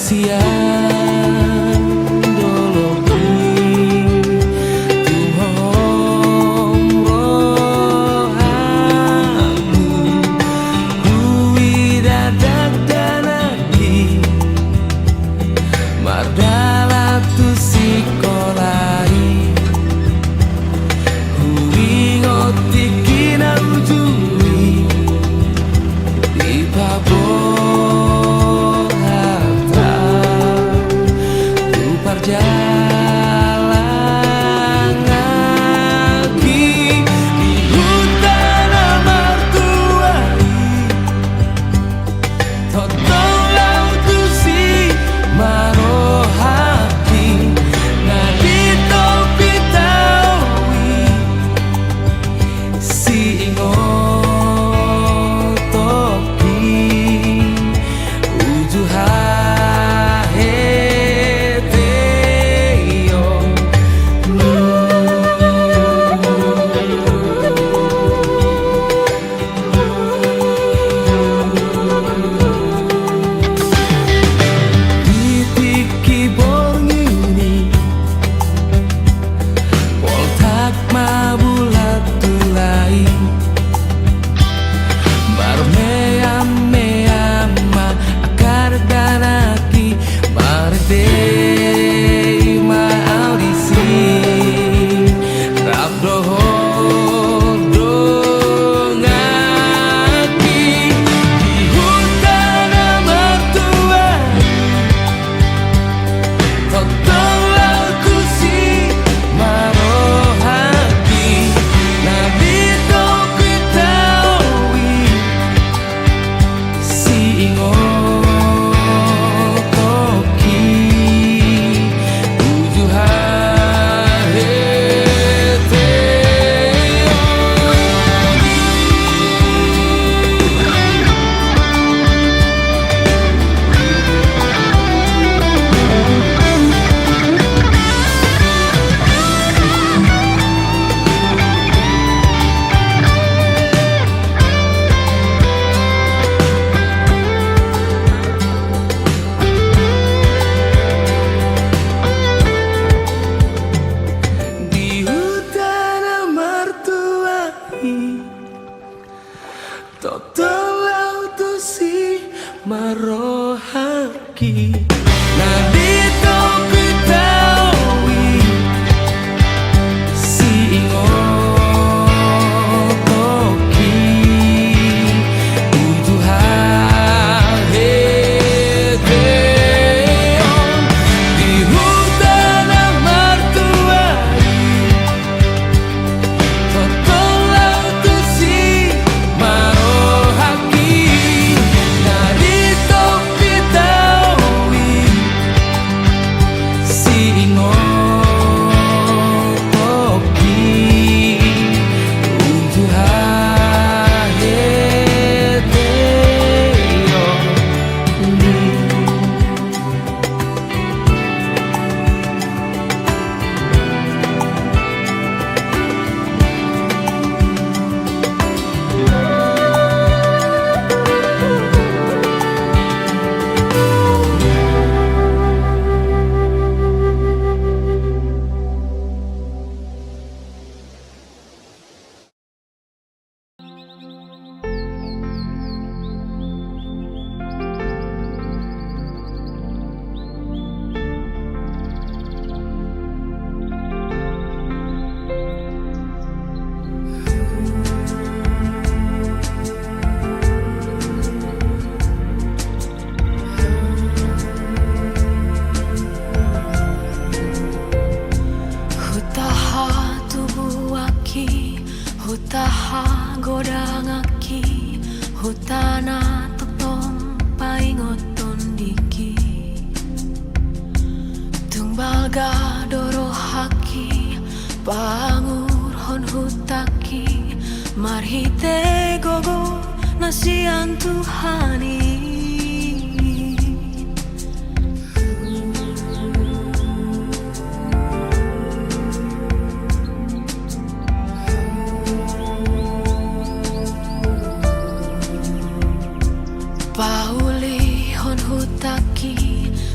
siang dologi tuhong rohamu hui dadak danaki mardala tu sikolai hui ngotiki na ujui di pabor jalan lagi di hutan amartuai totong lautu si marohaki nadi topi taui si ingotoki ujuhan Totolautu si marohaki nadi topi taui si ingotoki ujuhan heteon di hutan amartuai totolautu si Hutaha godangaki hutana totong paingoton diki tungbalga dorohaki pangur hon hutaki marhite gogo nasian Tuhani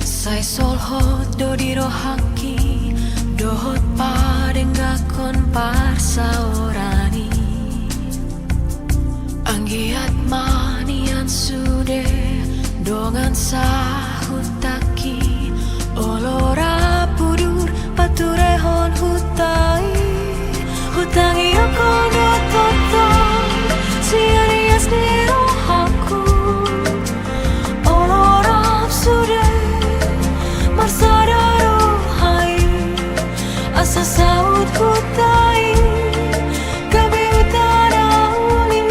Sai solhot do dirohaki dohot padengakon parsaorani Anggiat manian sude dongan sahutaki olora pudur paturehon hutai hutangi okono totong sianias dirohaku olora sude marsadaro hai asa saut hutai gabi utara uli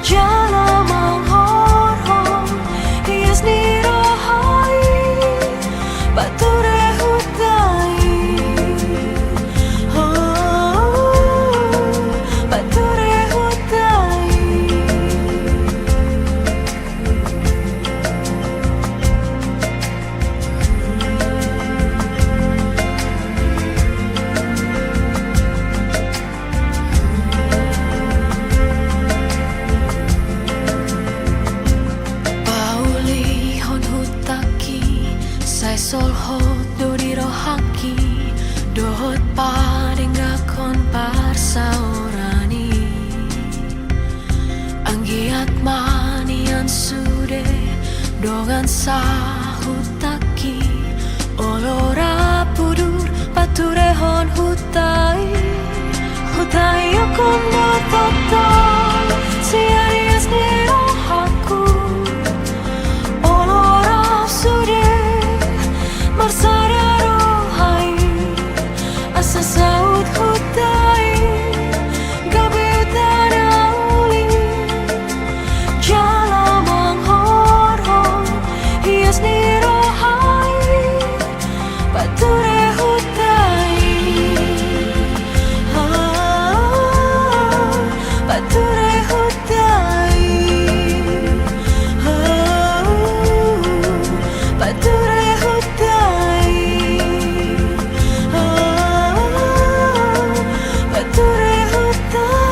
jala manghorhon hias nirohai bature hutai bature hutai Pauli hon hutaki sai solhot do dirohaki dohot padengakon parsaorani Anggiat manian sude dongan sahutaki olora pudur paturehon hutai hutai okono totong sianias dirohaku olora sude marsadaro hai asa saut hutai gabi utara uli jala manghorhon hias nirohai bature hutai bature hutai bature hutai bature hutai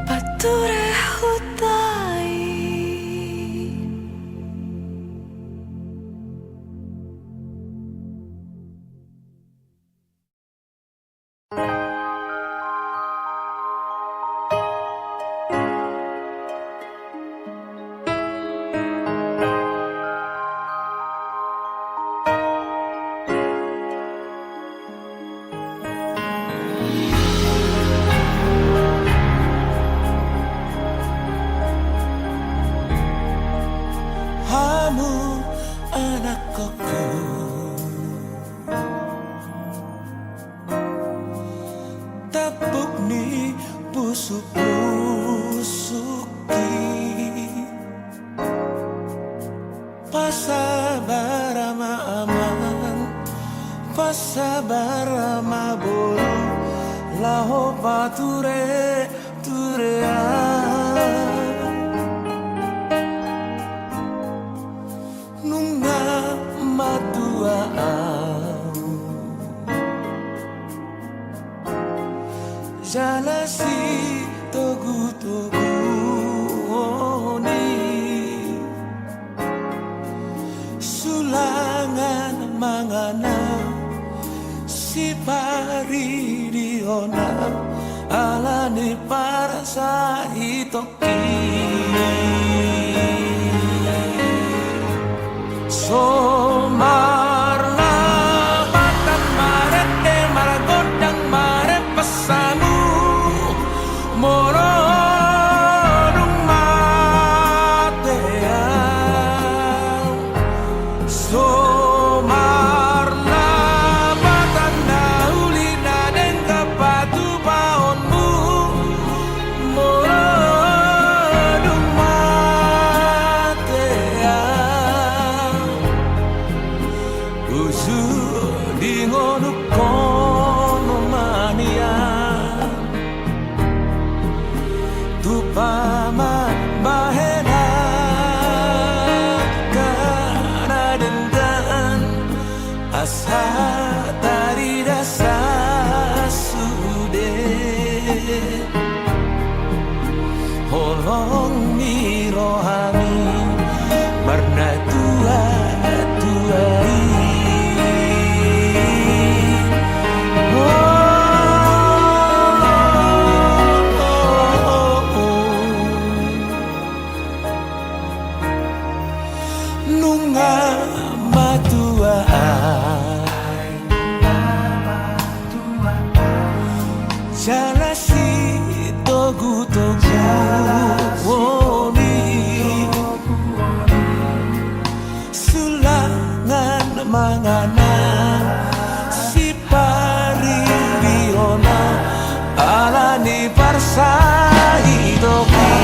bature hutai Hamu anak koko tapuk ni busuk-busuki pasabarama aman pasabarama bolu laho pature turean nunga matuaan jalasi togu-togu oni sulangan mangana si pari diona alani parasa itoki Somarna batan marete maragodang mare pesamu morodung matean Somarna batan naulina deng kapatu paonmu morodung bunga matuaan jalasi togu-togu woni sulangan manganan si pariliona alani parsa hidopi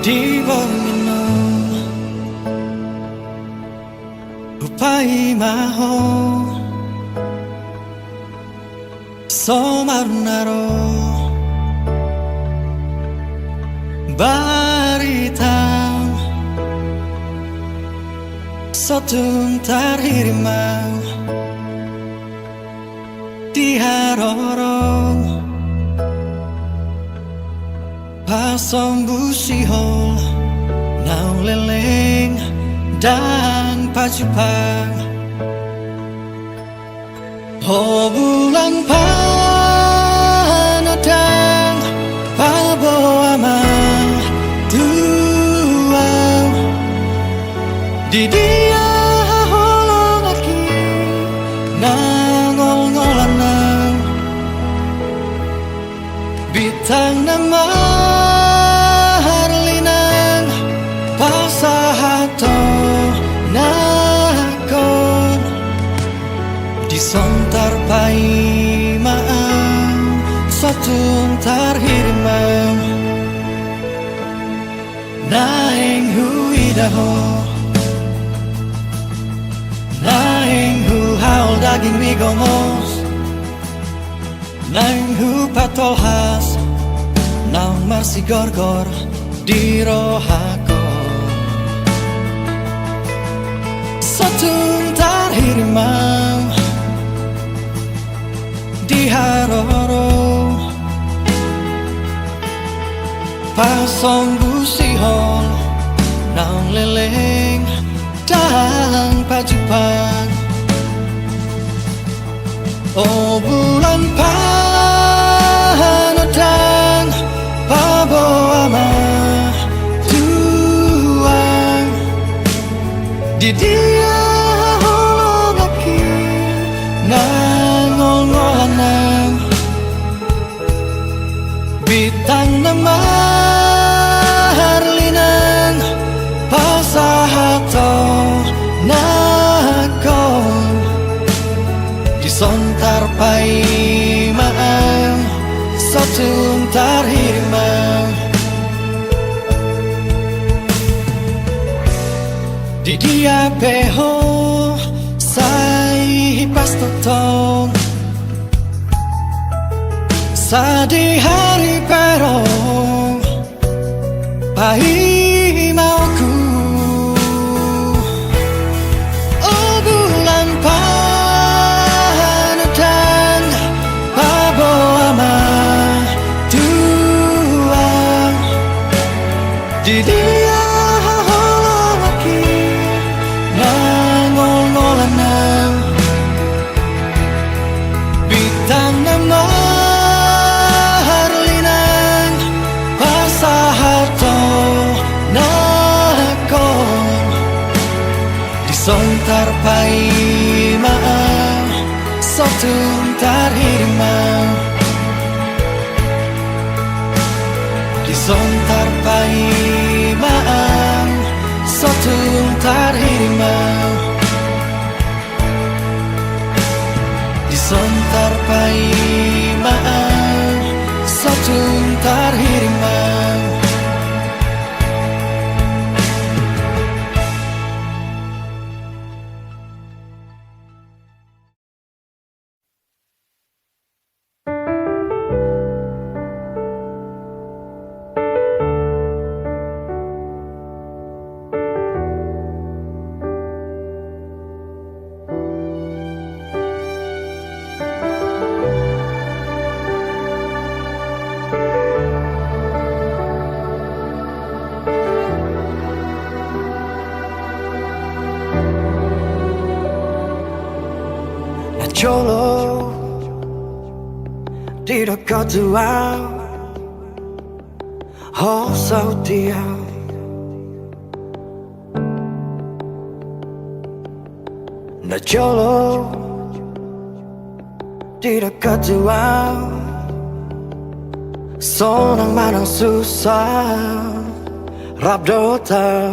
Di bawah upai maho somarnaro barita sotun tarhirimau di harorong pasong busihol nau leleng dan pacupang oh bulan panadang paboama tuau di dia holong aki nangol-ngolanang bitang nama pasahato nakon di sontar pai maam sotun tarhirimau naeng huidaho naeng hu haul daging migomos naeng hu patolhas naung marsi gorgor di rohako sotun tarhirimau di haroro pasong busihol naung leleng dan pacupang oh bulan panadang lanang Bitang na marlinan Pasahato nakon Disontar paimaan Satuntar hirmang Di dia peho Sai pastotong Sa di hari perong Pai mauku Oh bulan panutan Pabawa tuang Di dia laki Nangol-ngolanang Bitang nama Sontar paimaan Sotuntar hirmang Disontar paimaan Sotuntar hirmang Disontar paimaan Sotuntar hirmang Jolo di dekat tuang Oh sautia Na jolo di dekat tuang Sonang manang susah Rabdota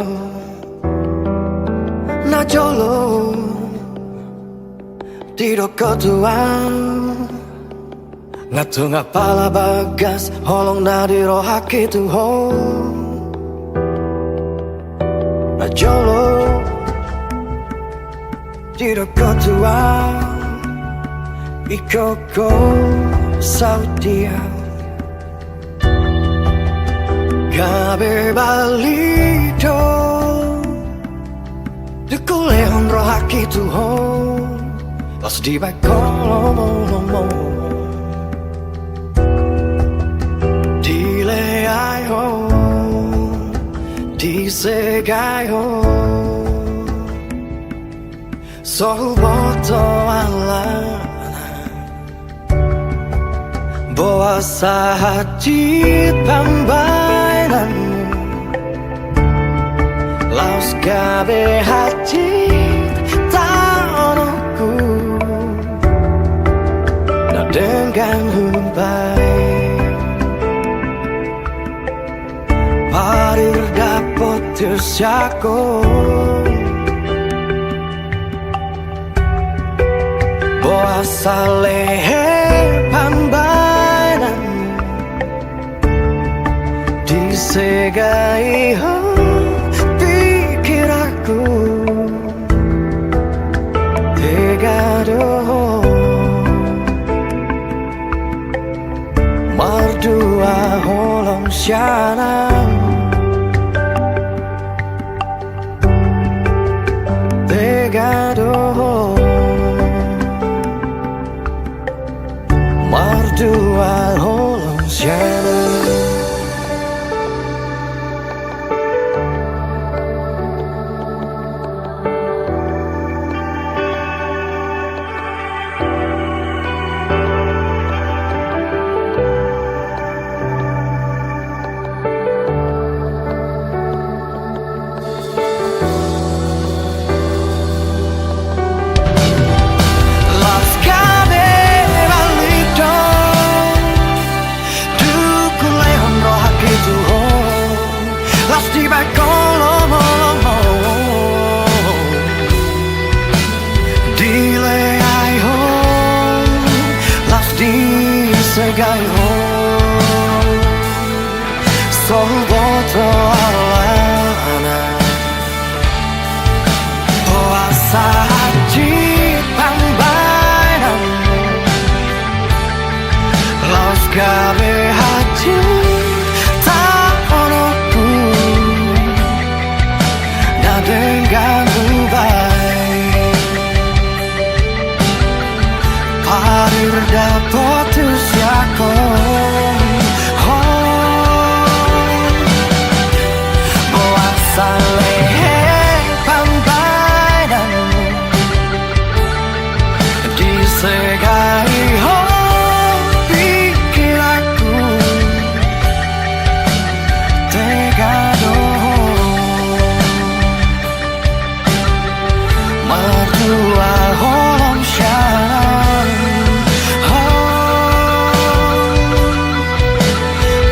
Na jolo Tido ketuang Ngatung pala bagas Holong na di rohaki tuho Na jolo Tido ketuang Ikoko saudia Gabe balito Dukulehon rohaki tuho Pas di bakolong Dilei ho Disegai ho Sohuboto alana Boa sahati pambainan Laos gabe hati Dengan humbai Parir dapot tersyako Boa salehe pambainan Disegai ho pikir aku Tegado Mardua holong syanang Tegado Mardua holong syanang Las cabe gai ho Solboto alana Puasa haji pambayan Los gabe haji taonoku Na dengan ubai Parir dapotus yako Salehe pambayan di segai hobi pikiranku tegado merdua holam syaran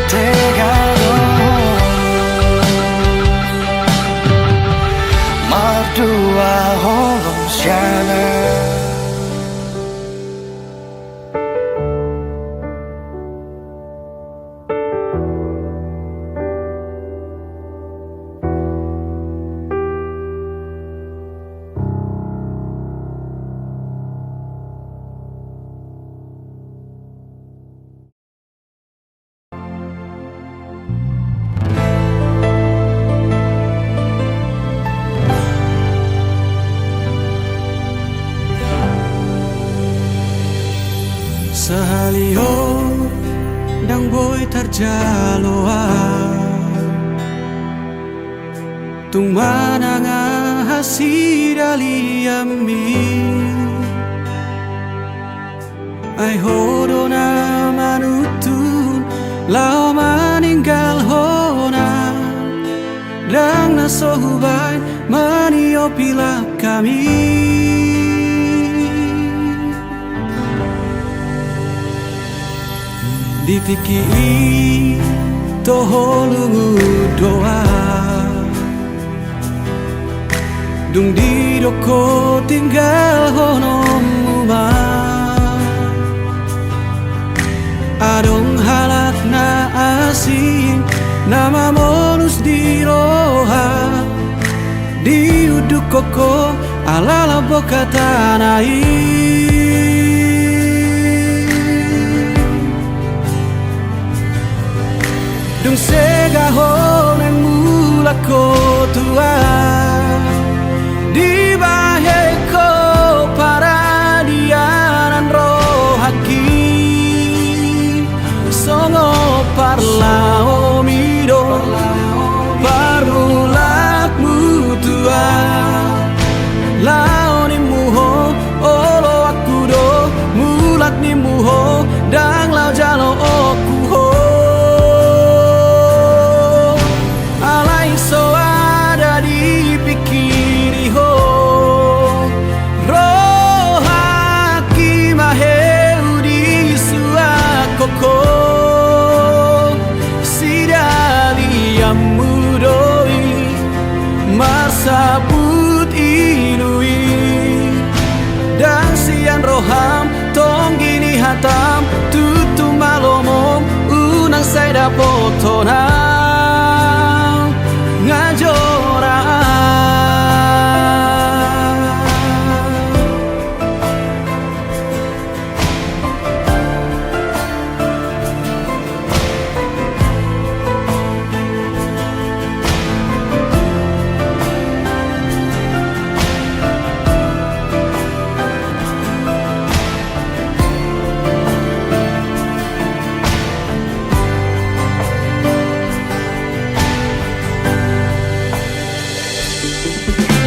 tegado Dua holam syana Sahalio dang boy tarjaloa tung mananga hasidaliami ai hodona manutun lao maninggal hona dang nasohubai maniopila kami Ditiki toholungu doa Dung di doko tinggal honom uma Adong halak na asing Nama monus di roha Di uduk koko alala boka tanai Dung segahon yang mula ko tua Di bahe ko para dianan rohaki Songo parlao mido Parulak mutua Lao ni muho olo aku do Mulat ni muho dang lao jalo oku ho Sabut inui dan sian roham tong gini hatam tutu malomom unang saya dapotonam ngajora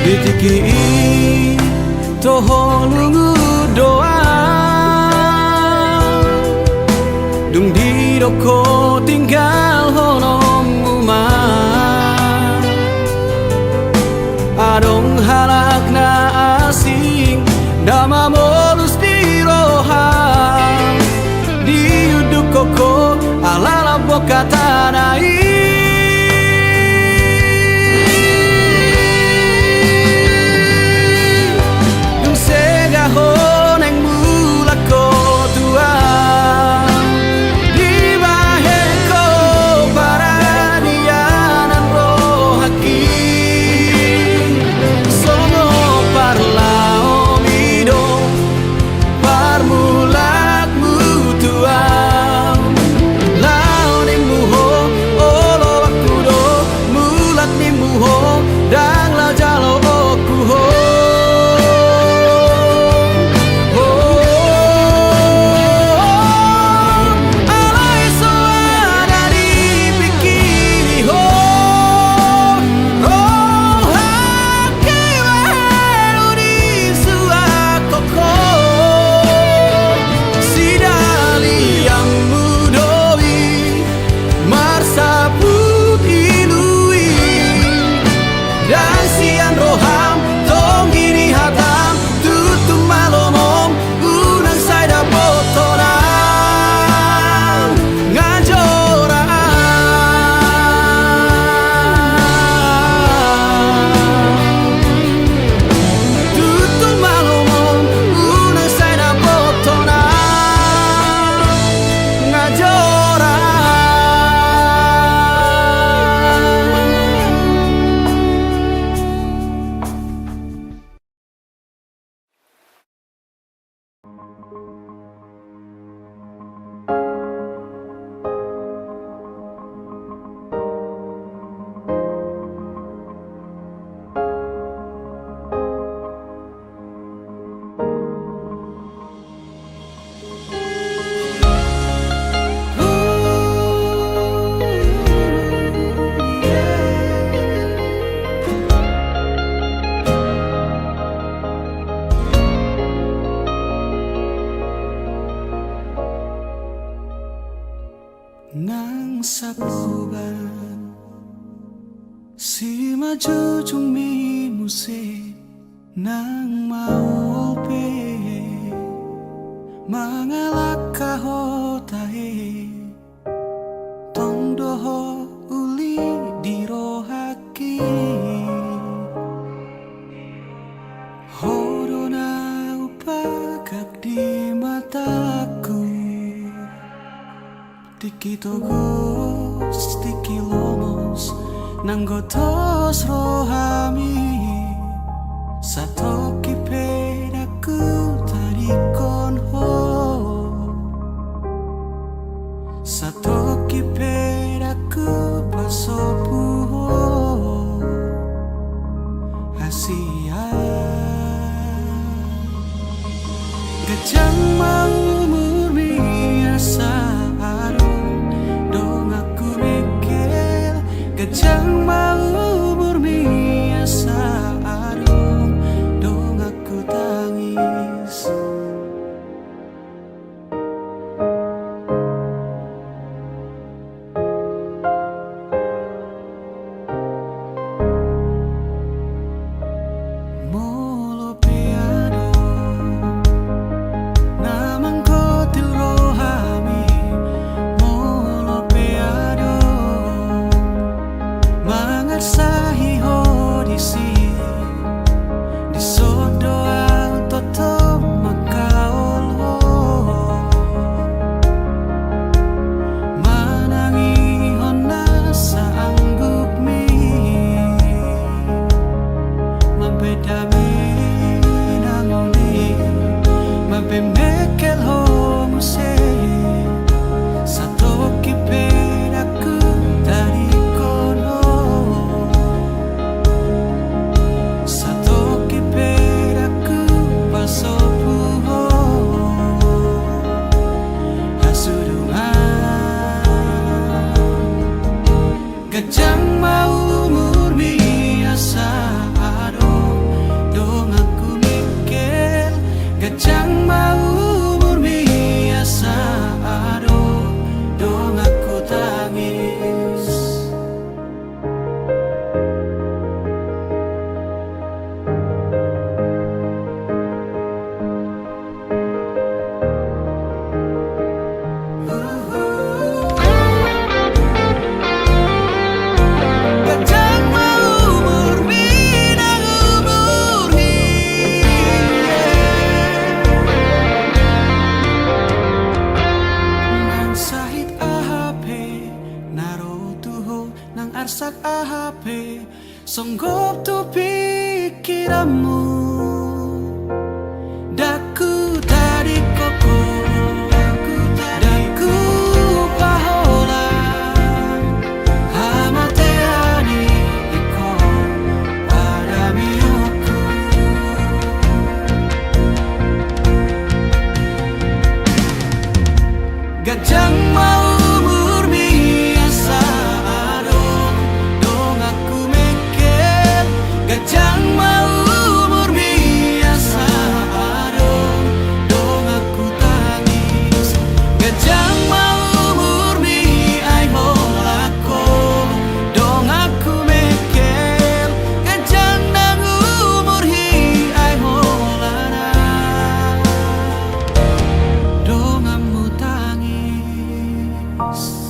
Ditiki toholungu doa Dung di doko tinggal honom uma Adong halak na asing Nama molus di roha Di uduk koko alala boka tanai nang sapuban si maju cumi musik nang mau pe mangalak kahotahe tong doho uli dirohaki horona upagak di mataku tiki togos tiki lomos nanggotos rohami satoki pedaku tarikon ho satoki pedaku pasopu ho hasia gejang mau murmi asa dong aku mikir gejang mau murmi asa dong aku tangis molo peado namang kotil rohami molo peado mangat sahi hodisi di sodoa toto makaol ho manangi hona saanggup mi mabedami nangoni mabemekel ho muse satoki pedaku dari kono satoki pedaku pasopu ho hasudungan gejang mau murmi asa dong aku mikir gejang mau murmi asa dong aku tangis gejang mau murmi nang umurhi nang sahit ahape narotuho nang arsak ahape songgop tu pikiranmu daku tadi koko daku pahola hamateani iko pada mioku gajang mau murmi asa dong aku mikir gajang mau murmi asa dong aku tangis gajang mau murmi ai holako dong aku mikir gajang nang umurhi ai holana dong amu tangis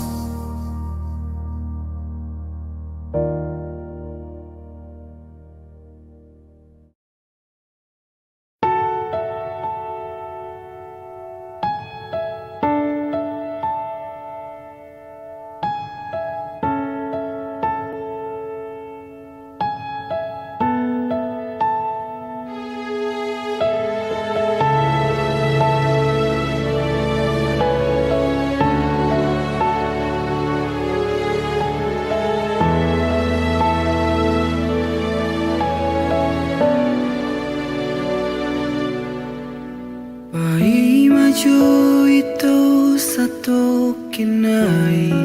Pai maju itu satu kinai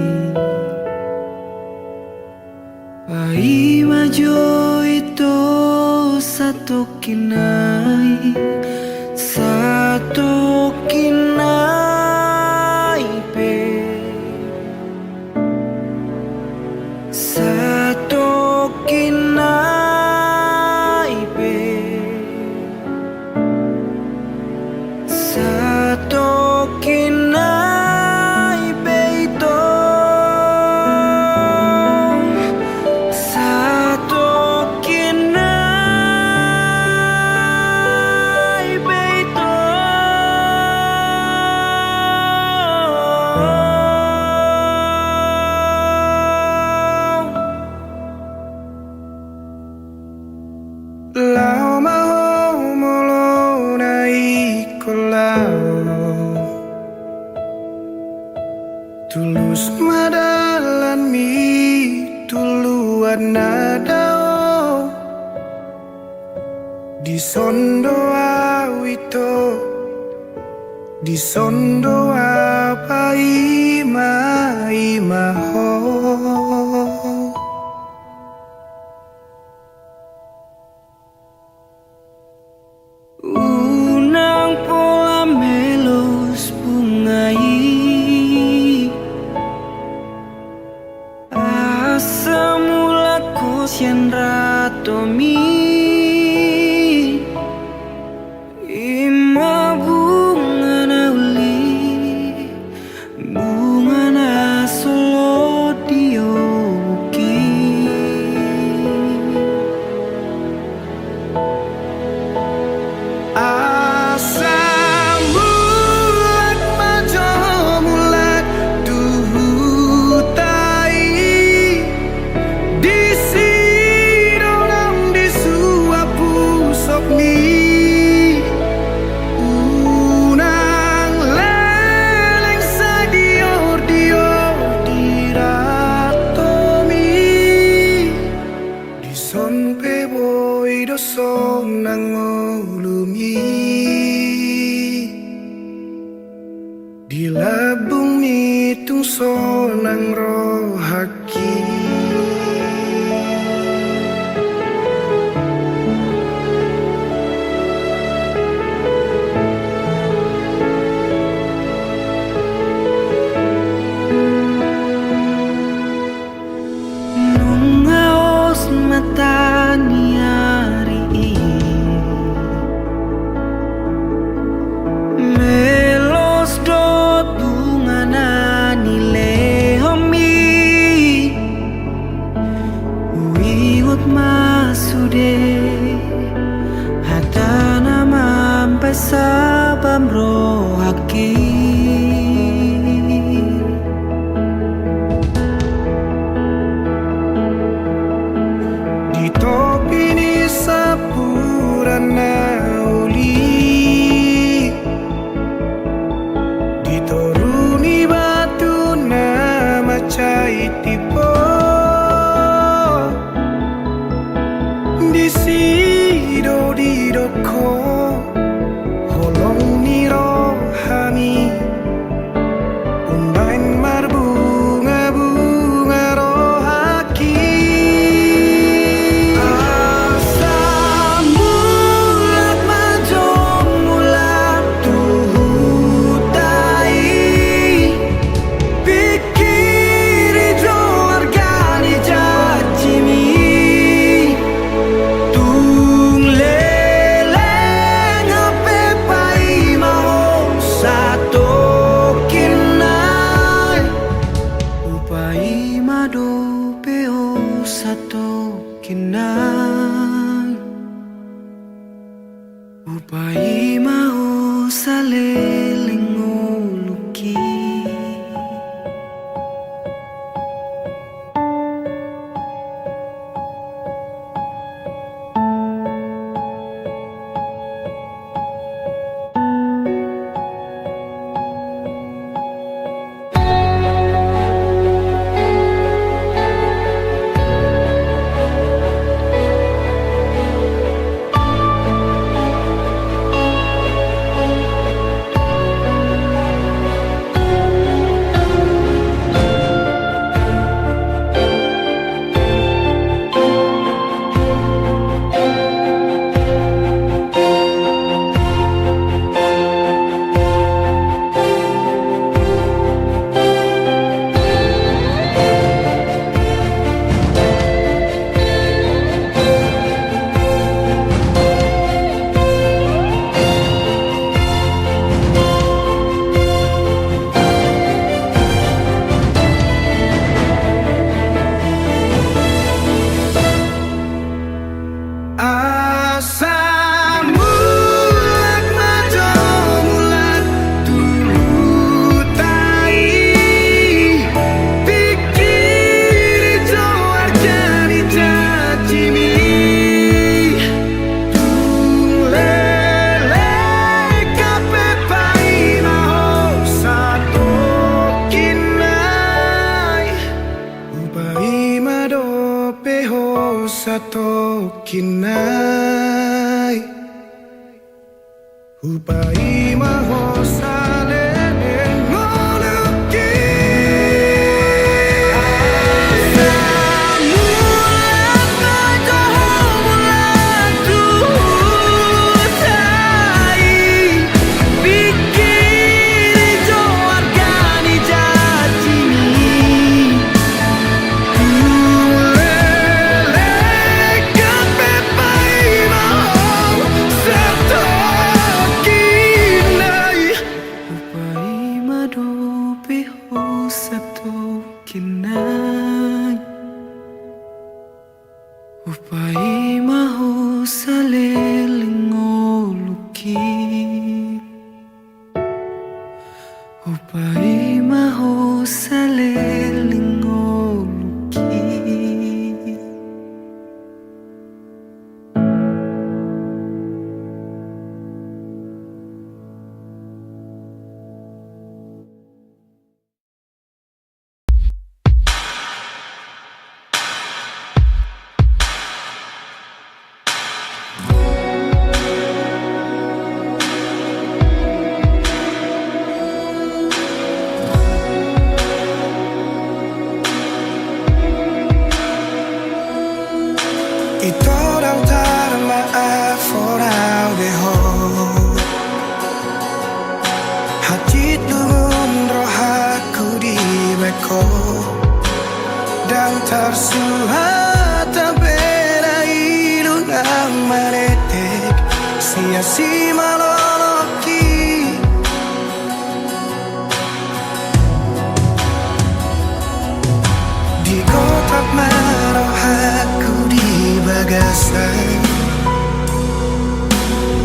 Pai maju itu satu kinai Satu kinai pe tulus madalan mi tuluan nadao di sondo awito di sondo apa ima ho. Unang pola melos bungai asam mula kosian ratomi ima bunga na uli bunga na solo dioki asam bulat majo mulat duhutai di sidonang di suapu sopni unang leleng sadior dior diratomi di son peboy dosong nangolumi di labung nitung sonang rohaki. Nungaos mata niari melos dot bunga na nilehomi wiwut masude hatana mampai sabam rohaki di topi ni sapurana uli ditoruni batu nama cai tipo di sido di doko holong ni rohani undain marbunga bunga rohaki asam mulat majo mulat tuhutai pikiri jo kinai Upai maho sale ngoluki Upai mahu saliling ngoluki Upai mahu saliling ngoluki Itorang maaf orang deho Hajit lungun rohaku di beko Dan tersuhat beda ilunang maretek Sia-si maloloki Di kotak marohaku bagasan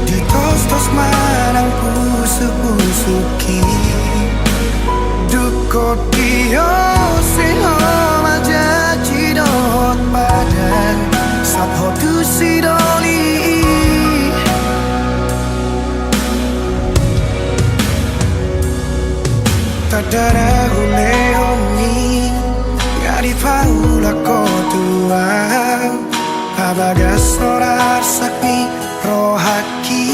di tos-tos manang pusu-pusuki dukot dio seho majaji dot badan sabho tu sidoli tadara hulehoni ngari paula kotuang Abagas sorar sakmi rohaki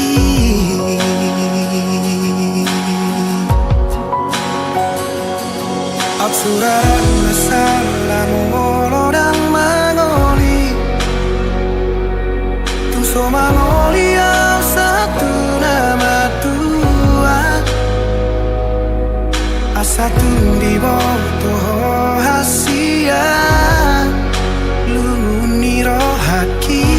Absuran masalah molo dan mangoli Tungso mangoli yang satu nama tua Asatu di bawah hasia Luni rohaki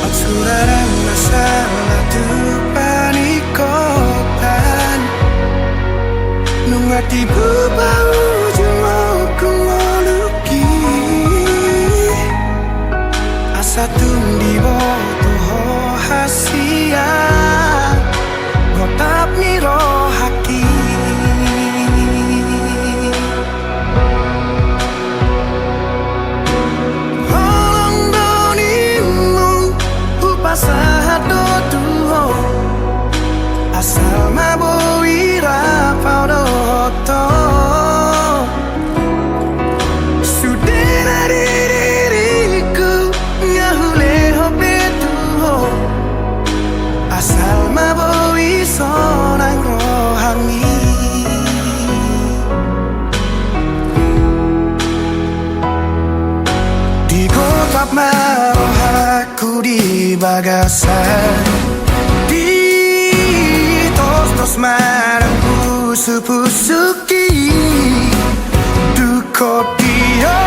Absuraran masalah tu panikotan Nungati bubau jumau kungoluki Asatun di bawah hasia Gotap ni rohaki Sahado tuho asal maboi rapau doto sudah diriku ngahule hope tuho asal maboi sonang rohani di kota marohaku di bagasan di tos-tos marang pusu-pusuki dukot dio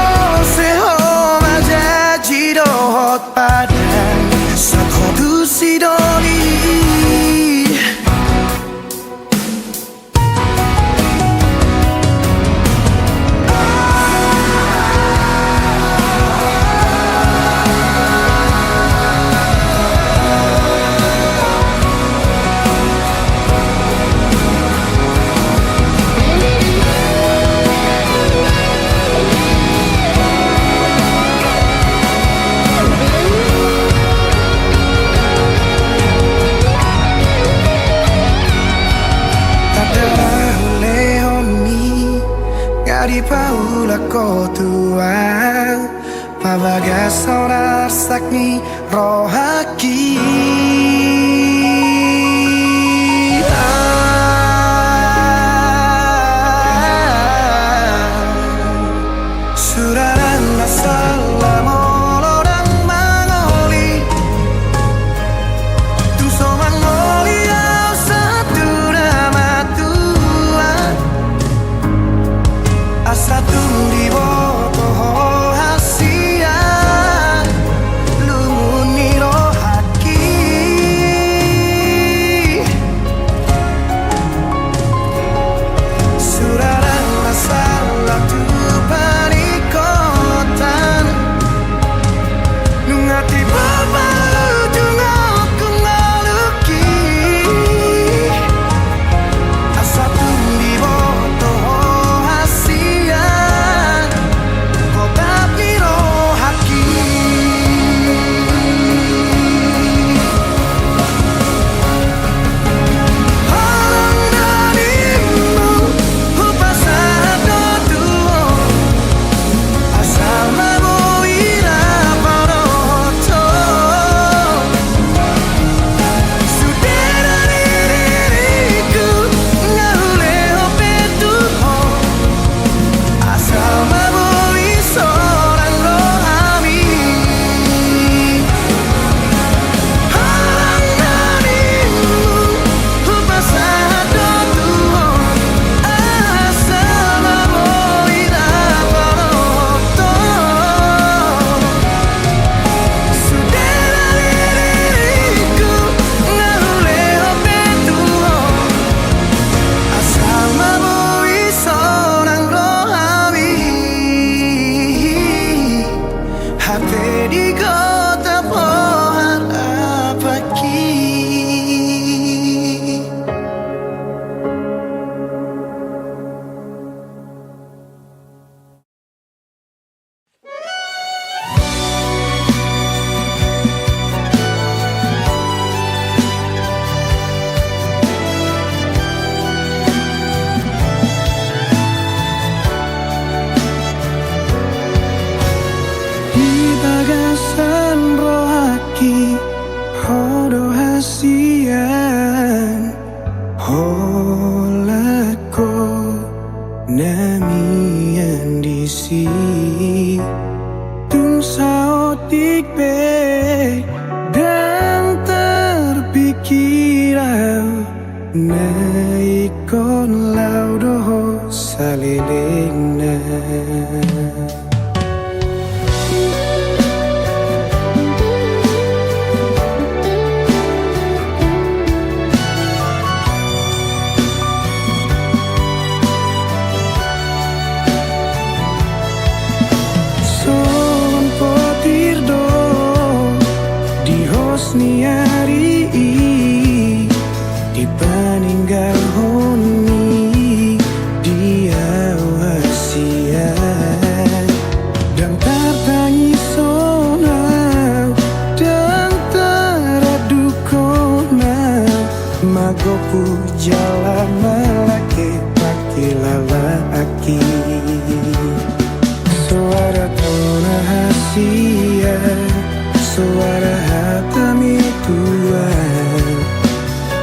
seho majaji dohot padan sakho tu sidoli di paula ko tua Pabaga sonar sakni rohaki Suraran masalah molorang mangoli Tu so mangoli au satu nama Tuhan Asatu di boto hasia lumuni rohaki Suraran masalah tu panikotan Nungati babalu tunggu ngaluki Asatu di boto hasia Kota piro haki Orang darimu upasado tuo Asal mabuira paroto Sudera diriku ngauleo petuho Asal mabui seorang rohami Orang darimu upasado tuo Asal mabuira paroto Sudera diriku ngauleo petuho Asal mabui seorang rohami Hati di kota pohon apaki Di bagasan rohaki hodo hasian holako namian disi tung saotik be dan terpikirau naikon laudoho salilena Son potirdo di hosni hari di paninggal honi dia wasia dan tertangi sonau dan teradukona magoku jalan melaki paki lala aki Suara tona hasia Suara hatami Tuhan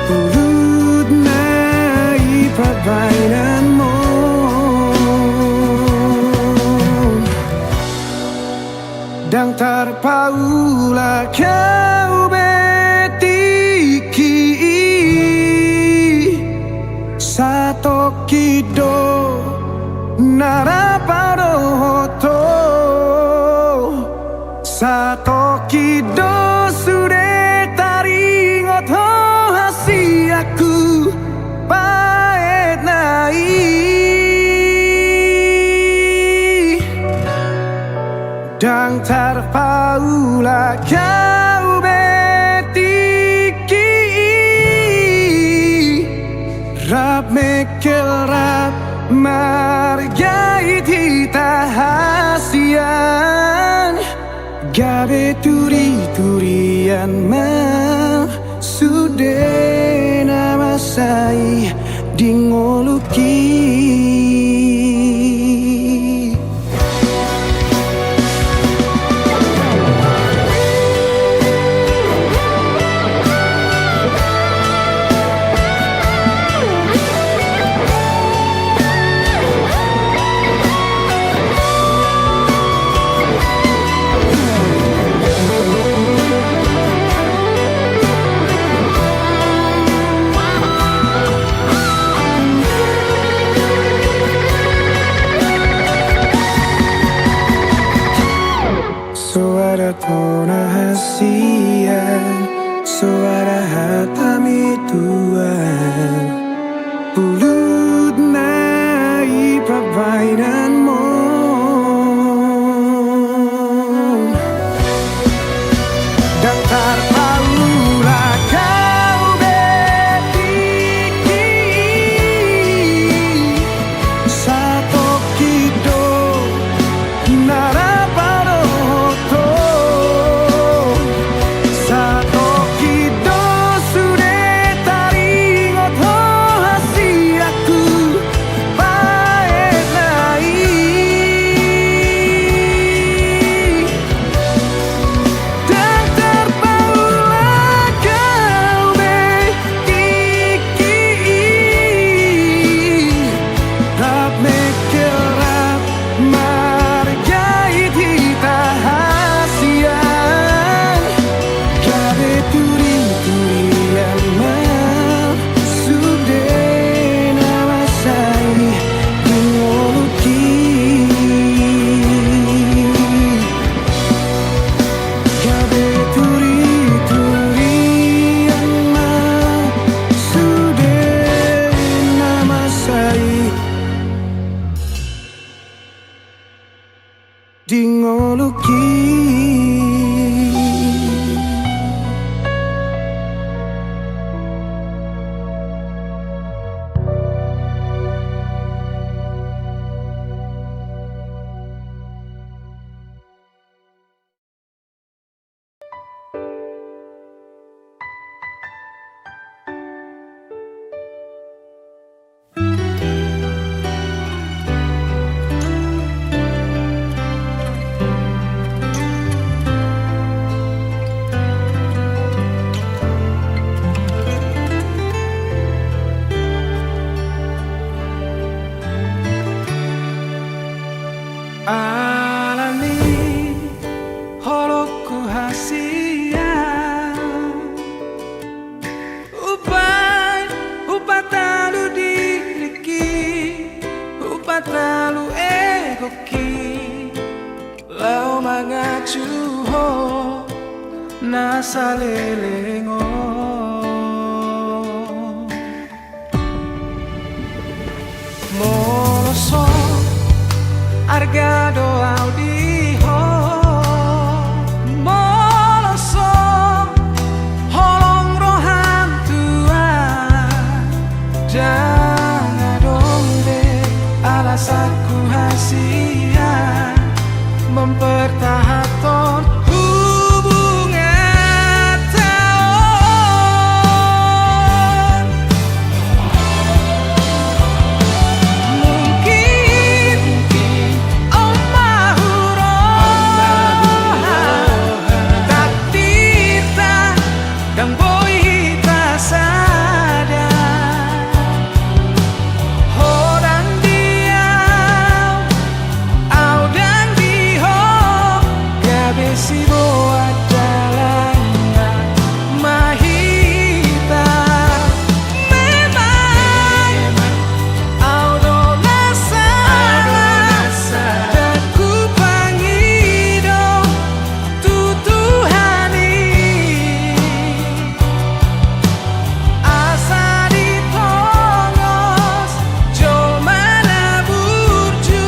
Ulut nai perbainanmu Dan terpaulah kau betiki Satokido Naraparoto Satokido sude taringoto hasiaku paet nai Dan terpaulah kau betiki Rap mekel rap margai tita hasian Gabe turi-turian mal Sudena masai dingoluki pada hatami Tuhan Pulut nai perbainan mo Dan terpaula kau betiki Sato kido naraparoto Sato kido sude taringoto hasiaku baenai Dan terpaula kau betiki Rap mekerap margai kita hasian Gabe turi-turian mal Sude nama sai mengoluki Gabe turi-turian mal Sude nama sai dingoluki alami holoku hasia upatalu diriki upatalu egoki lau mangacuho nasalelengo moloso Argado audiho moloso holong rohan tua jangan dombe alasanku hasia mempertahankan hubungan tahun mungkin dan boy tak sadar orang diam au dan diho gabesi boa jalannya mahita memang au do masalah dan ku pangido tutuhani asa ditongos jo mana burju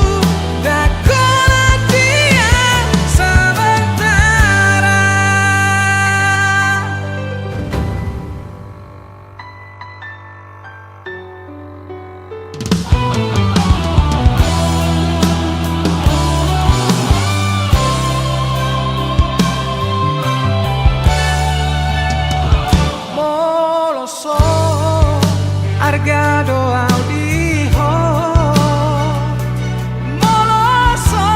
dakona dia sementara moloso argado audiho moloso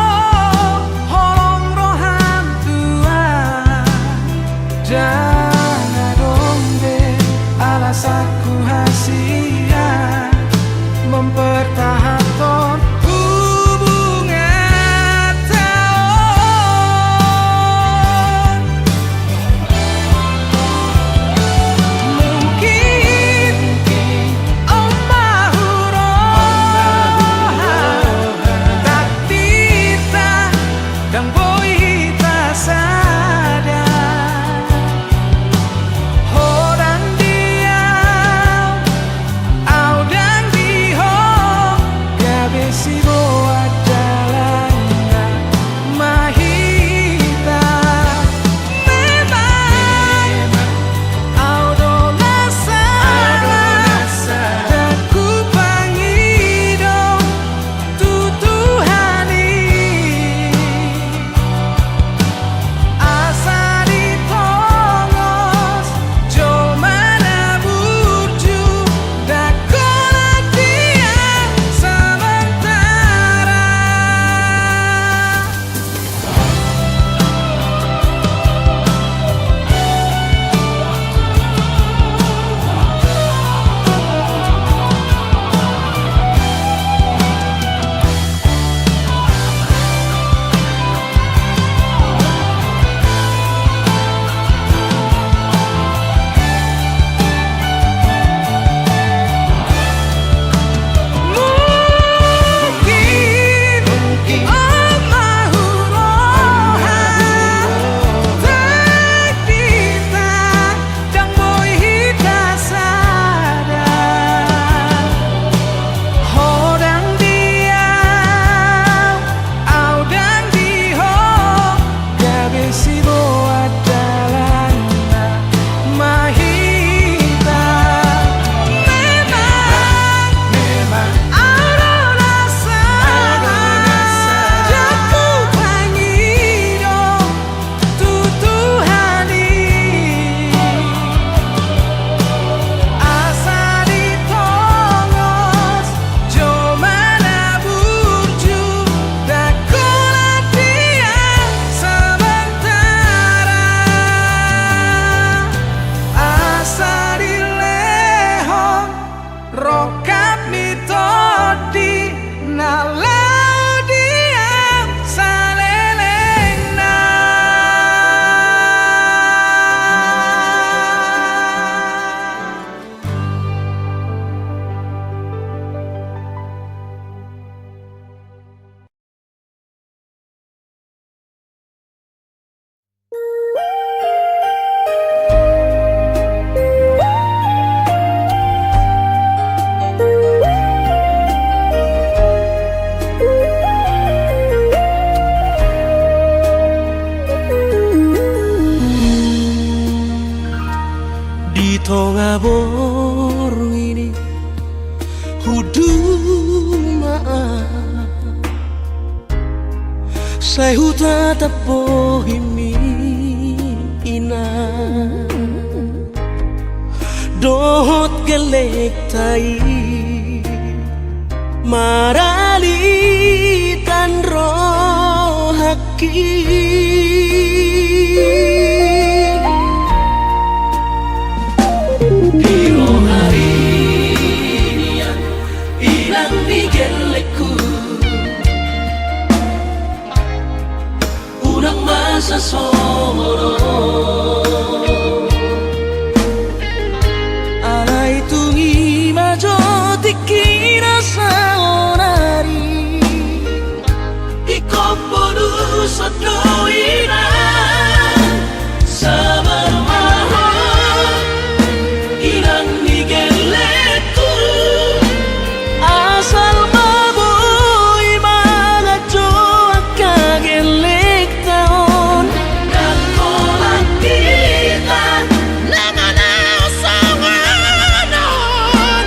holong rohan tua jangan dombe alasanku hasia mempertahankan hubungan tahun mungkin dan boy tak sadar por ini huduma sai huta tapo himi ina dohot gelek tai marali tan rohaki piro hari nian ilang di gelekku unang masa somoro alay tungi majo tikira sa onari ikoporu sa doina sa marmahon ilang nigeleku asal maboy mga jowa kagelek taon nagkolak kita namanaw sa wanon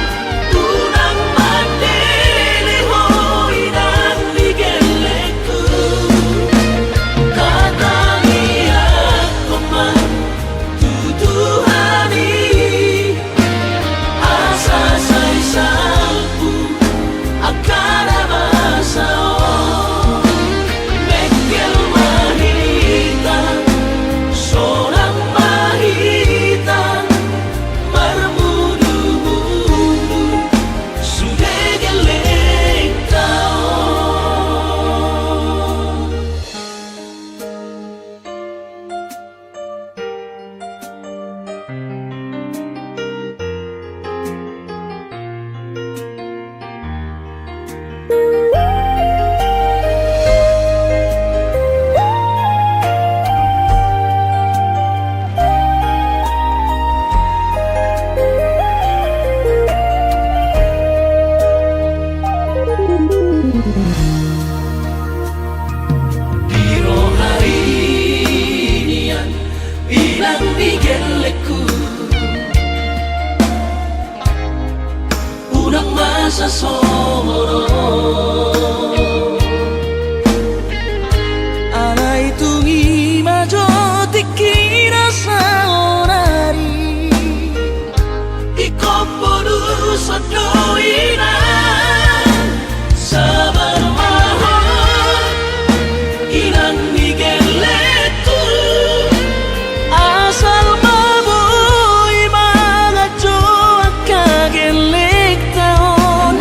unang mandiliho ilang nigeleku katangiyak ko man tutuhani asa sa'y salpu akala masao Mekkel mahita sorang mahita marmudu-mudu sudah gelek taon Piro hari nian ilang nigeleku unang masa somoro alay tungi majo tikira sa onari ikoporu sa doina sa marmahon ilang nigeleku asal maboy mga jowa kagelek taon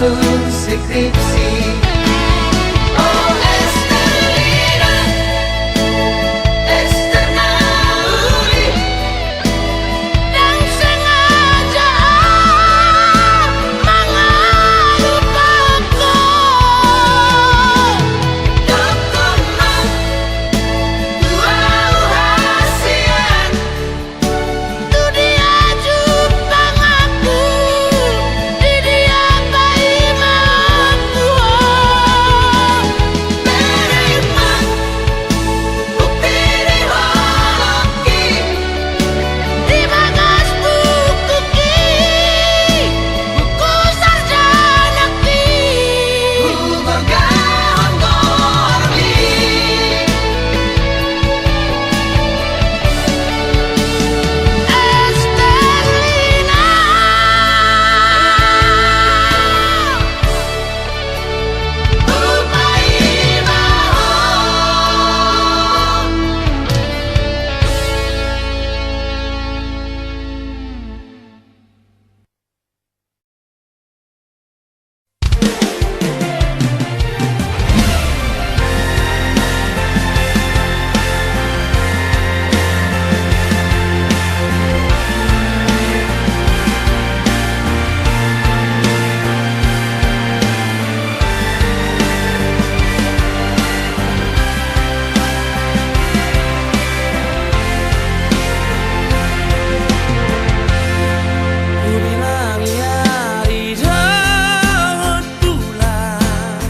nyusun skripsi. Oh Estelina, Estelnauri, dan sengaja mengelupaku. Doktermu, wow hasian, tu dia jupang aku, di dia bayi mauku. Menerima bukti di holoki, di bagas buku ki, buku sarjana ki, bergahun gorli. Estelina, bayi mau. Ku bilang hari daun bulan,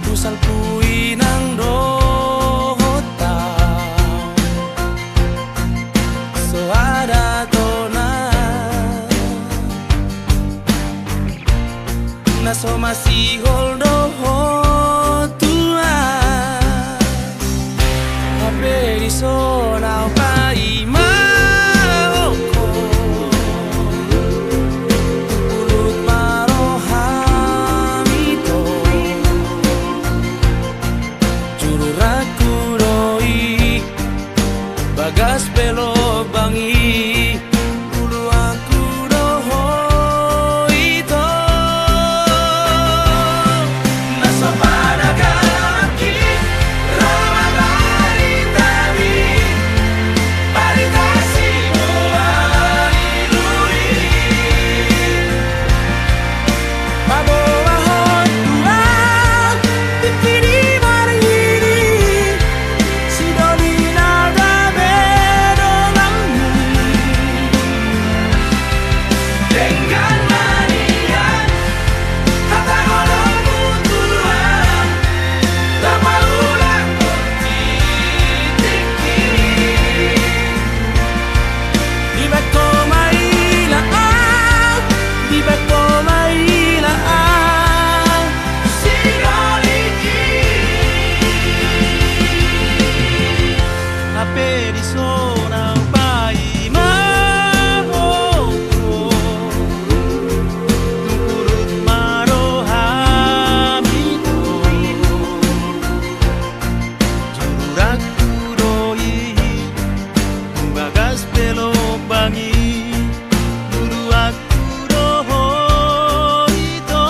ku salpui nang rohotang, so ada tonan na so masihol rohotuan, hape di so na pai maoko. Ulut marohamito, juru rakuroi, bagas pelo bangi, ulu aku doho ito. Nasa panagalaki, ramabari tabi, paritasi mo alilui. Mabawahon tuang, pipiri marhiri, Sidonina dame dolangi. Dengan manian, kata orang mutuan, tak maulang titik-tiki. Di beko mailaan, di beko mailaan, Sidoniki. Hape di sonang pai mahoko, tungkurut marohamito, jurak kuroi, bagas pelo bangi, dulu aku doho ito.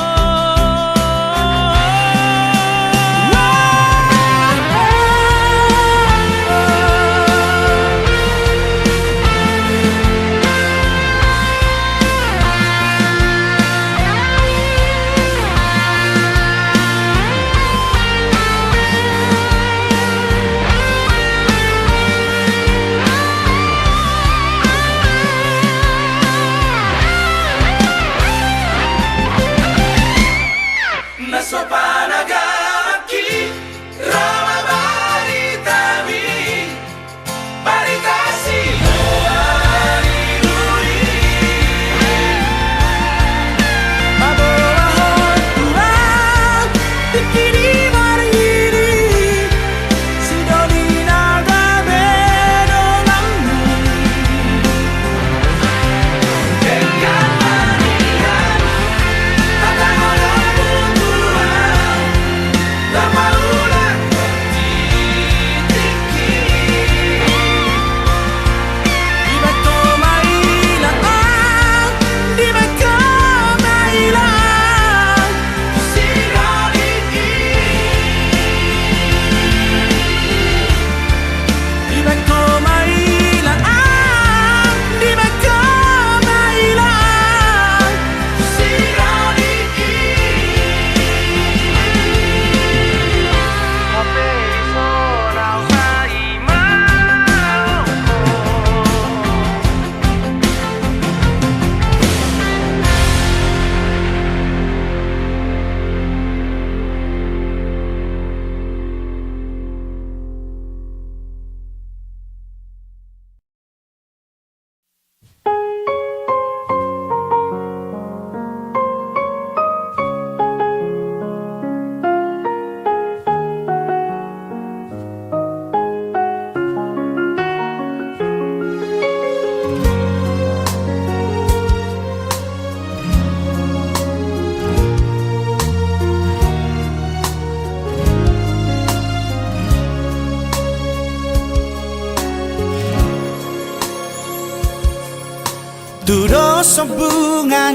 Tudos bunga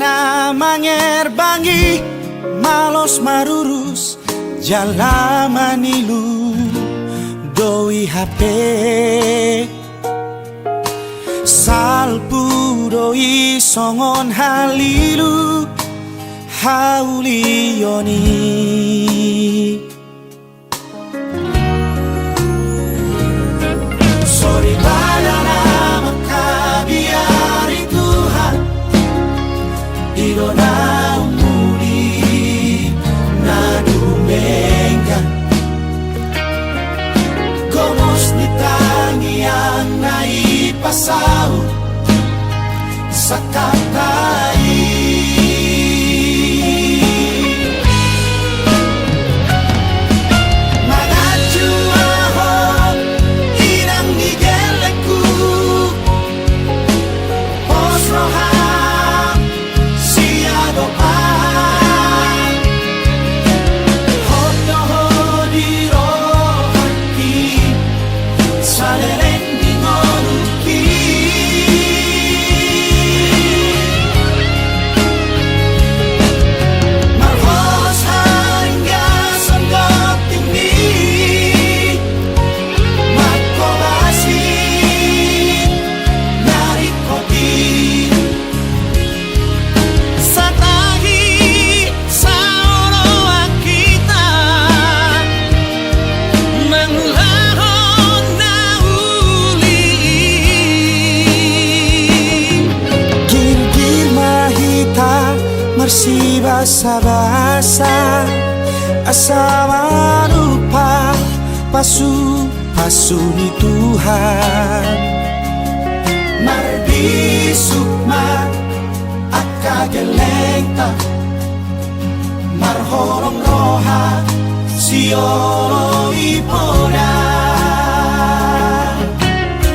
mangerbangi malos marurus jalamanilu doi HP salpu doi songon halilu hauliyoni sorry badana makabiari Tuhan Idona umuri nadumengan Komos nitangian naipasau sakatai Mersi basa-basa asama lupa pasu ni Tuhan marbi sukma akagelengta marhorong roha siolo ipora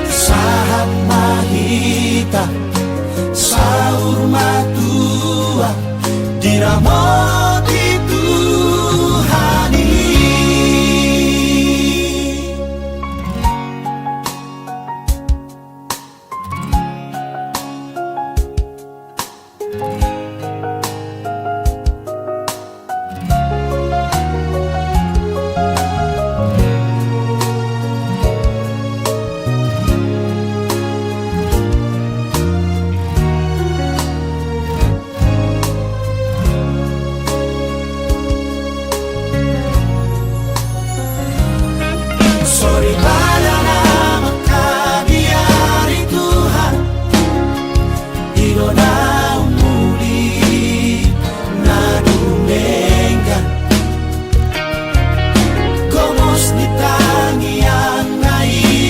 sahat mahita saur matua dirahmati Tuhani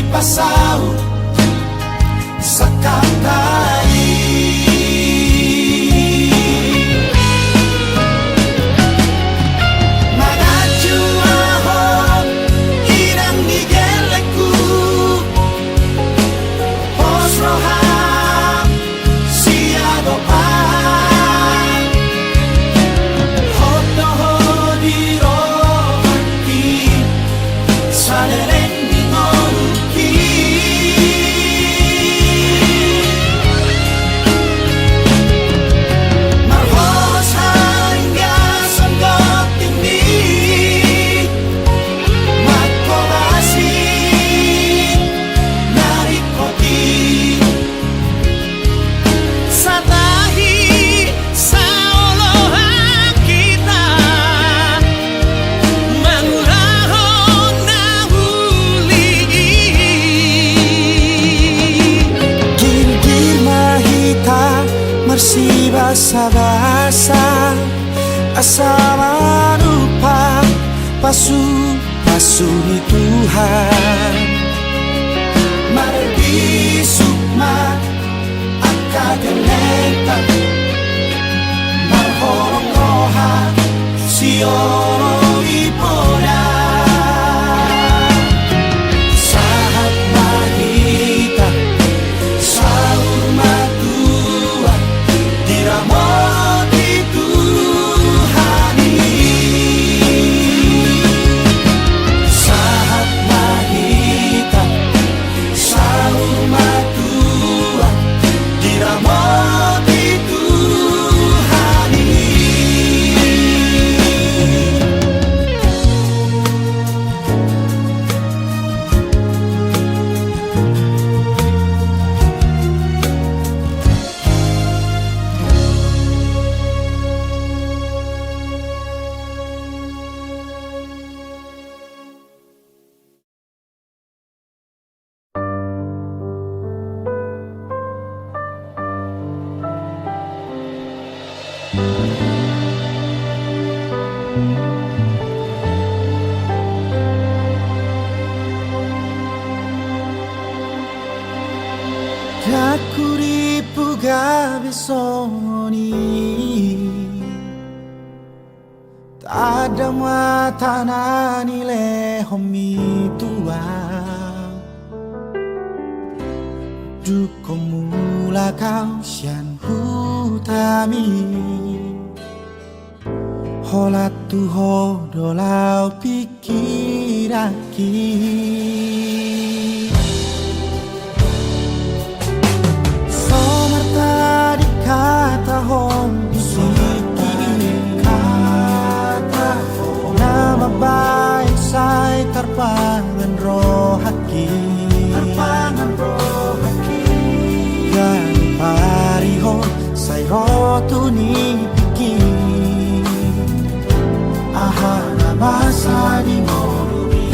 pasau sakatai manaju ahon irang nigeleku posroha siagopan hotoho dirohati saleren Mersi basa-basa asama lupa pasu ni Tuhan marbi sukma akagelengta marhorong roha siolo ipora sahat mahita saur matua dirahmati Tuhani sahat mahita saur matua dirahmati Dakuripu gabe soni Tada mata nani le homi tua Duko mula kau sian hutami Holat tu hodolau pikiraki Kata hom bisiki kata nama baik sai terpangan rohaki dan pariho sai rotu ni piki aha masa di morubi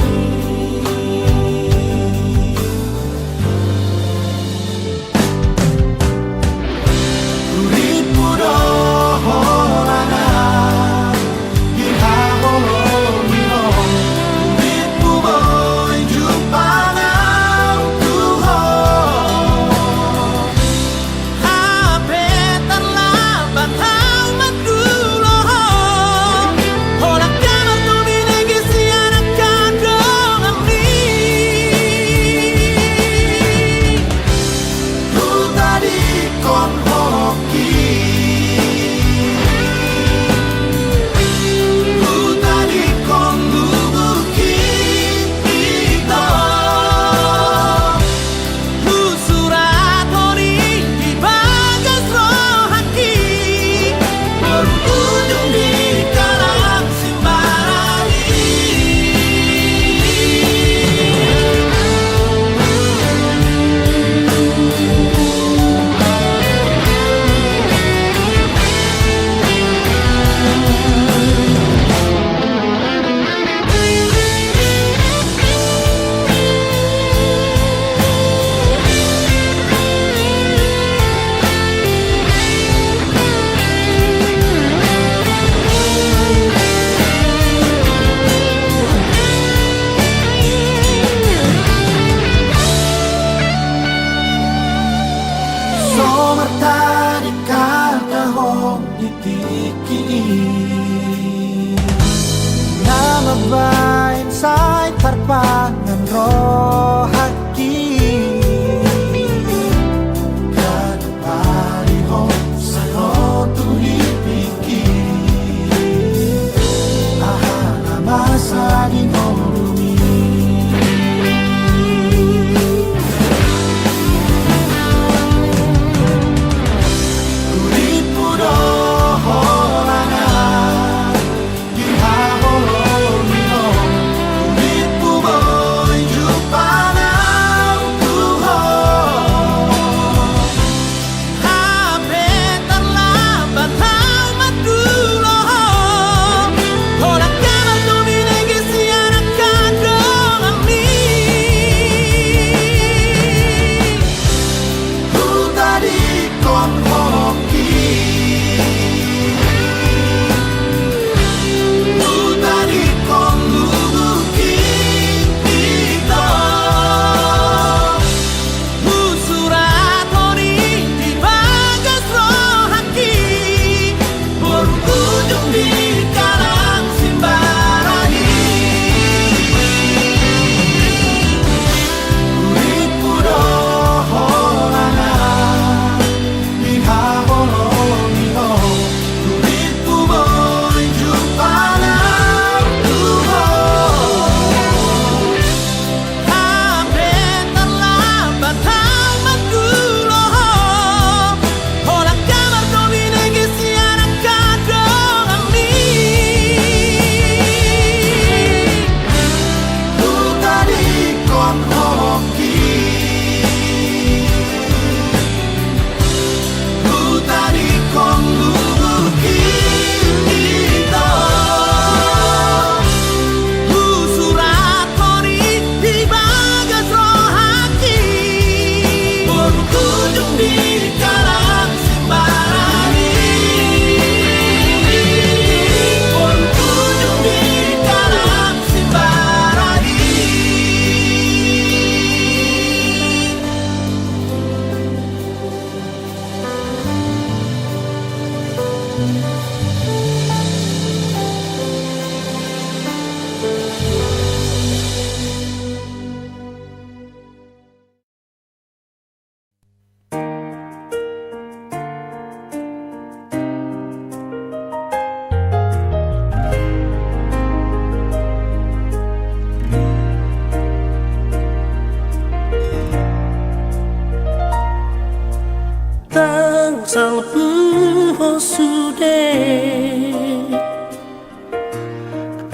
Tangsal puho sude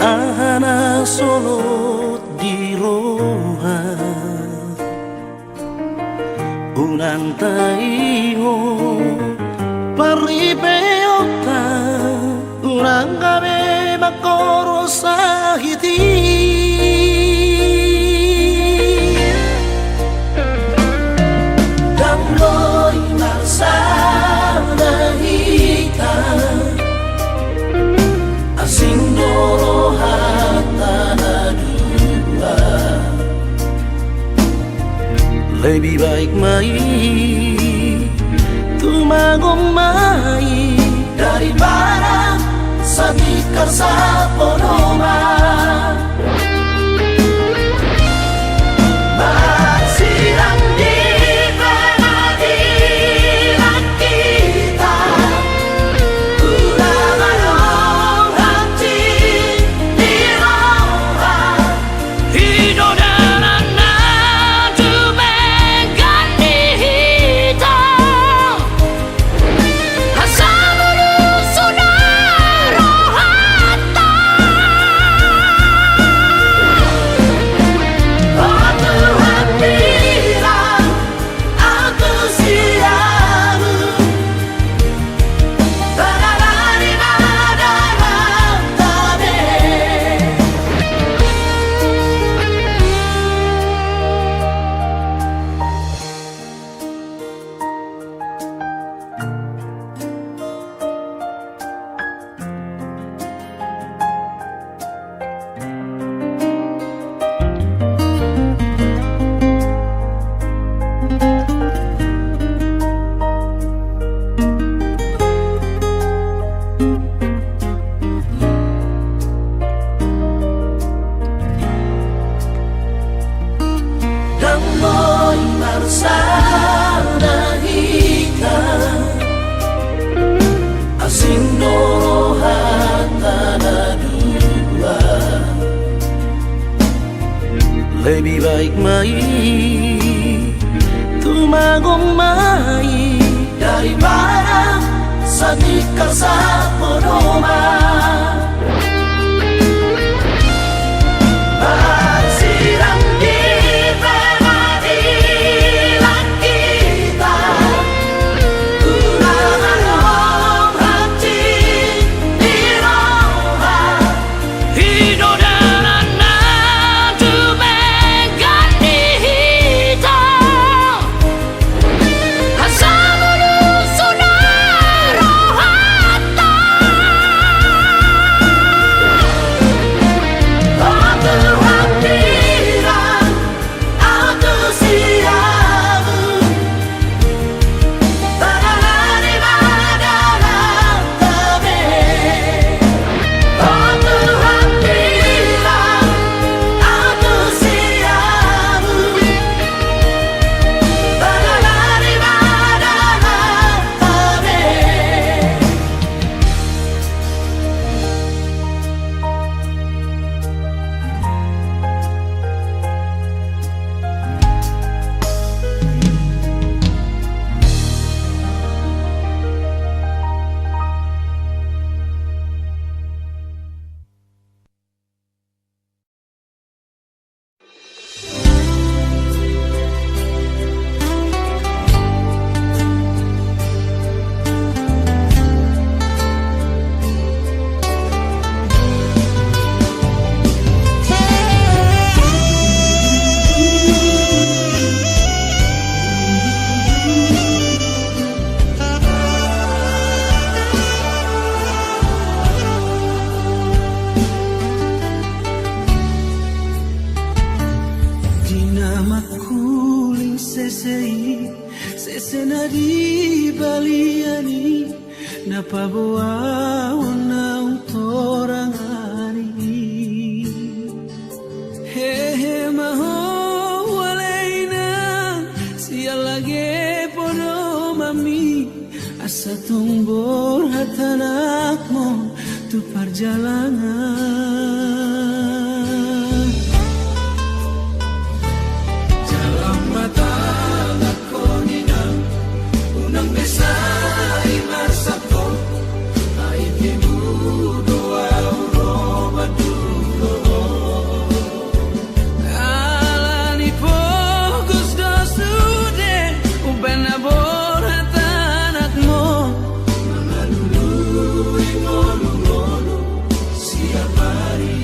Ahana solot di roha Unantaiho paripeota Uranggabe makoro sahiti Lebih baik mai tumagumay daripada sakit sa ponoma. Magsilang di pangadilan kita Ulangan ang hati di roha Hidodanan na tumegan di hitam Hasamulu sunaro hatta Tuhan bilang aku siamu Barangkali dalam tabe Damai marsana hika Asing norohata dua Lebih baik mai tumagumay daripada sakit sa ponoma. Magsilang di pangadilan kita Ulangan ang hati di roha Hidodanan na tumegan di hitam Hasamulu sunaro hatta napabuawan ng orang hari. Hehe maho walay na siya lagi podo mami asa tumbor hatanak mo tu perjalanan. Dalam mata ako ninang unang besay marsako ay timudo auro madulo. Alani fokus do sude uben abor hatanak mo mga luluy ngolu-ngolu siap hari.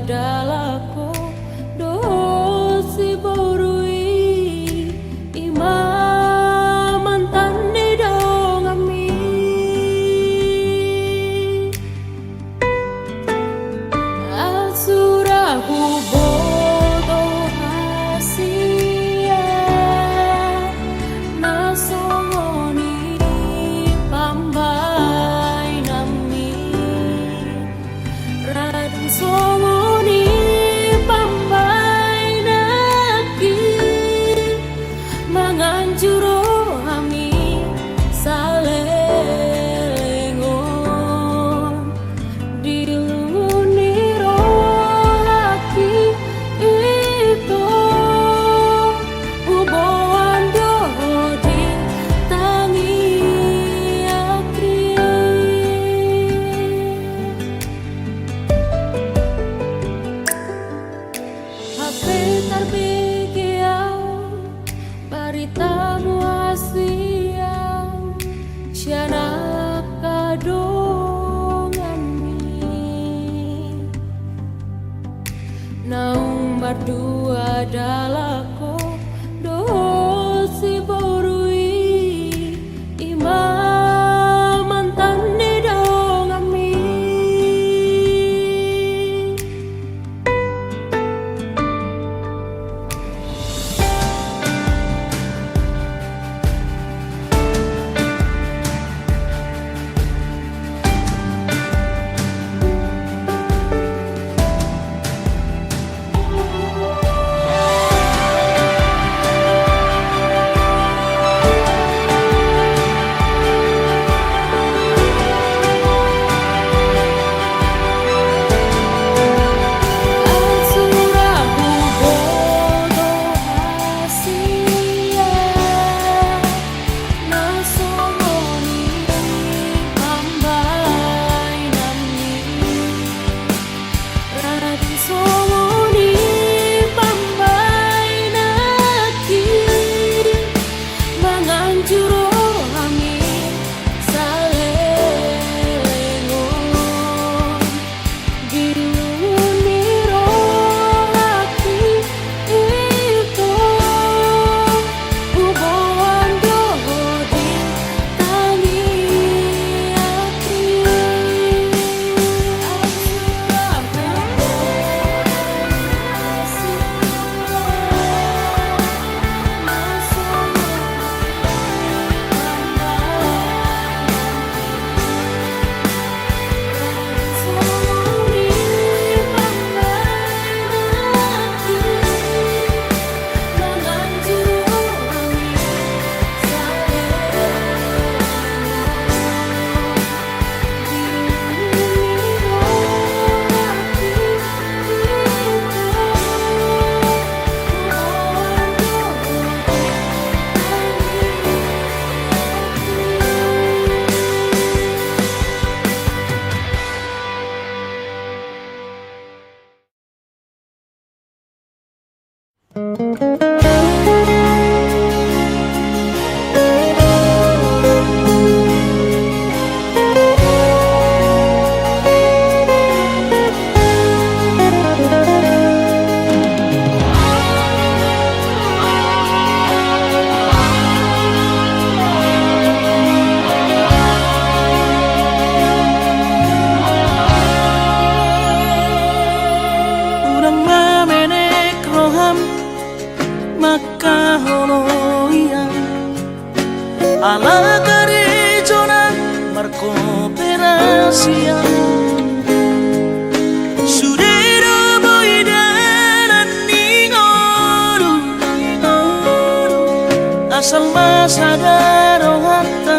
dalako dosi borui imam mantan di dong ami asurahu bodo hasia nasongoni pambai nami radang songoni pambai naki manganjuro ami salengon dilunguni rohaki itu uboan dohodi tangi akri HP tarbigiau baritamu asiang syana kadongami naung berdua dalako dosi borui imam mantan di dongami asurahu bodo hasia nasongoni pambai nami radang songoni pambai naki manganjuro ami salengon dilunguni rohaki itu uboan dohodi tangi akri Urang mamenek roham maka holoian ala karejona markooperasian sudero boidanan ningoru asal masadaro hatta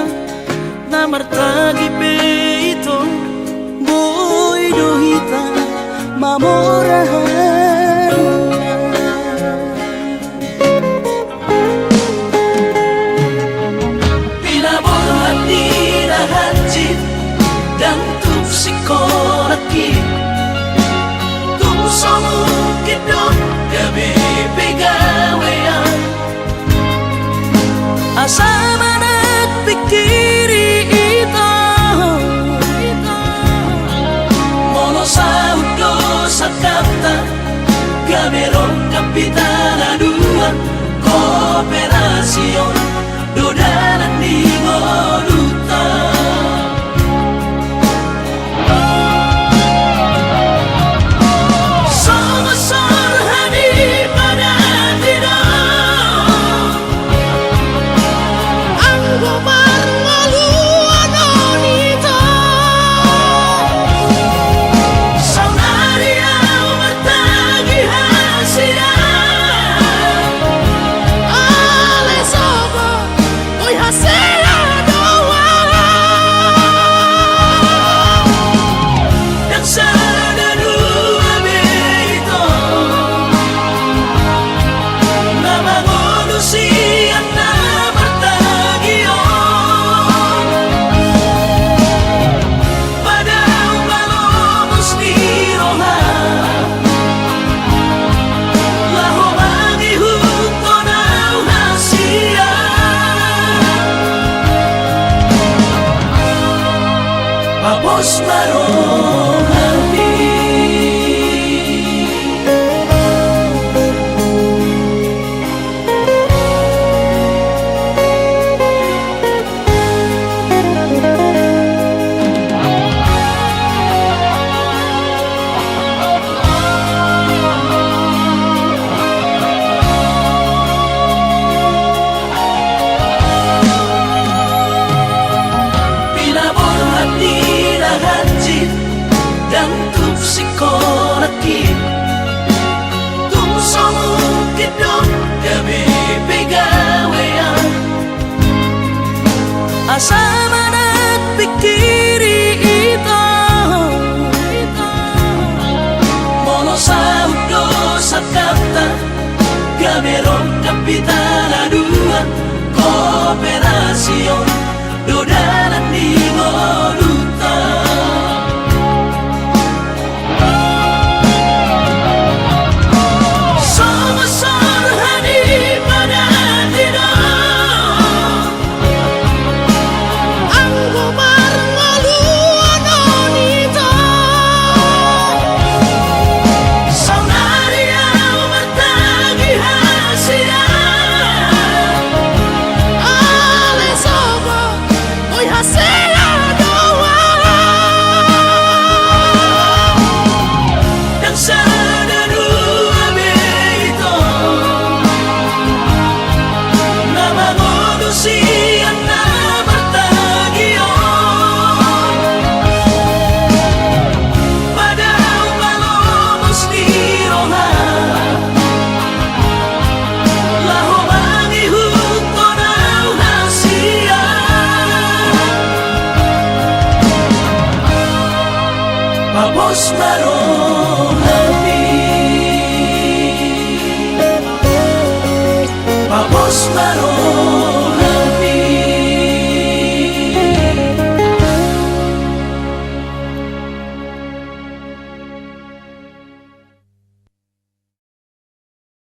namartagi peito boidohita mamorahan pinaboro hati na hajit dan tuk sikolaki tuk somu kidot gabi pegawean asa manak pikiri ito mono sa udo sa kap Papos marohani. Psikolaki tung somong kidong gabi pegawean asa manat pikiri ito mono sa hukdo sa kapta gamerong kapitana dua kooperasyon dodalan di moduta. Papos marohani. Papos marohani.